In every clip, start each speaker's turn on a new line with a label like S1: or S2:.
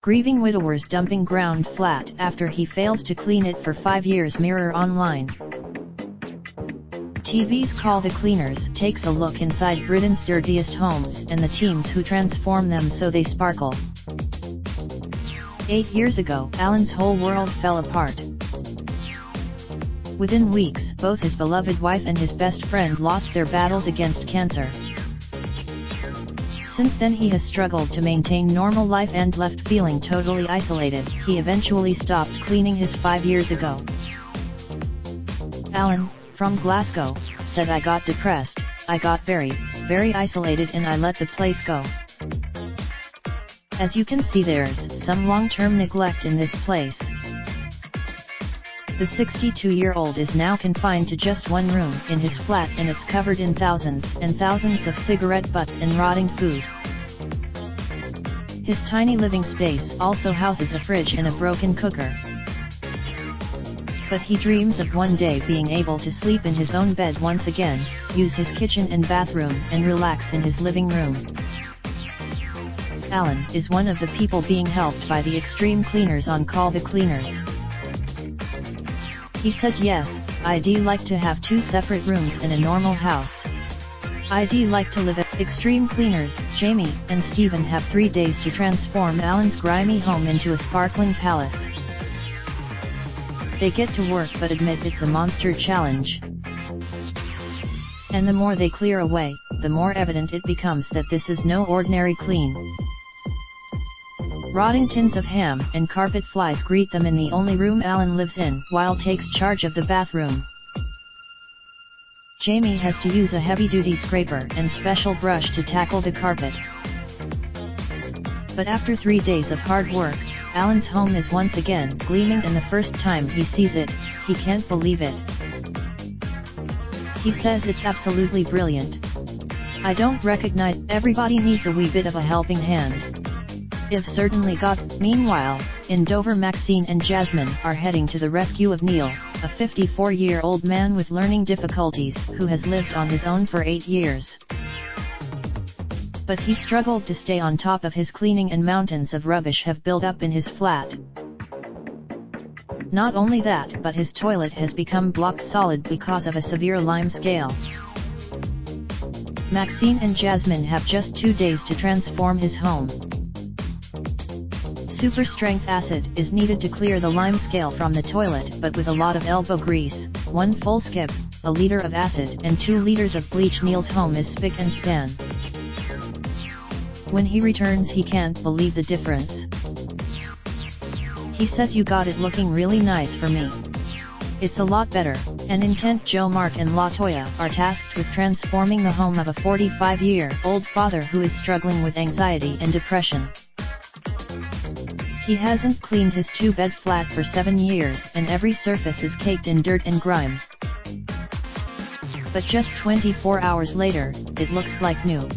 S1: Grieving widowers dumping ground flat after he fails to clean it for 5 years. Mirror Online. TV's Call the Cleaners takes a look inside Britain's dirtiest homes and the teams who transform them so they sparkle. 8 years ago, Alan's whole world fell apart. Within weeks, both his beloved wife and his best friend lost their battles against cancer. Since then he has struggled to maintain normal life and left feeling totally isolated. He eventually stopped cleaning his 5 years ago. Alan, from Glasgow, said, "I got depressed, I got very isolated and I let the place go." As you can see, there's some long-term neglect in this place. The 62-year-old is now confined to just one room in his flat, and it's covered in thousands and thousands of cigarette butts and rotting food. His tiny living space also houses a fridge and a broken cooker. But he dreams of one day being able to sleep in his own bed once again, use his kitchen and bathroom, and relax in his living room. Alan is one of the people being helped by the extreme cleaners on Call the Cleaners. He said, "Yes, I'd like to have 2 separate rooms in a normal house. I'd like to live at Extreme Cleaners." Jamie and Stephen have 3 days to transform Alan's grimy home into a sparkling palace. They get to work but admit it's a monster challenge. And the more they clear away, the more evident it becomes that this is no ordinary clean. Rotting tins of ham and carpet flies greet them in the only room Alan lives in, while takes charge of the bathroom. Jamie has to use a heavy-duty scraper and special brush to tackle the carpet. But after 3 days of hard work, Alan's home is once again gleaming, and the first time he sees it, he can't believe it. He says it's absolutely brilliant. "I don't recognize, everybody needs a wee bit of a helping hand. I've certainly got." Meanwhile, in Dover, Maxine and Jasmine are heading to the rescue of Neil, a 54-year-old man with learning difficulties who has lived on his own for 8 years. But he struggled to stay on top of his cleaning, and mountains of rubbish have built up in his flat. Not only that, but his toilet has become block solid because of a severe lime scale. Maxine and Jasmine have just 2 days to transform his home. Super strength acid is needed to clear the lime scale from the toilet, but with a lot of elbow grease, 1 full skip, a liter of acid and 2 liters of bleach, Neil's home is spick and span. When he returns, he can't believe the difference. He says, "You got it looking really nice for me. It's a lot better." And in Kent, Joe, Mark and LaToya are tasked with transforming the home of a 45-year-old father who is struggling with anxiety and depression. He hasn't cleaned his 2-bed flat for 7 years, and every surface is caked in dirt and grime. But just 24 hours later, it looks like new.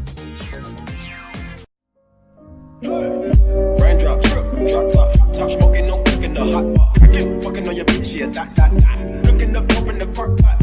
S2: Raindrop, drop top, smoking, no cooking the hot pot. Fucking on your bitch, yeah, that. Looking up, open the park pot.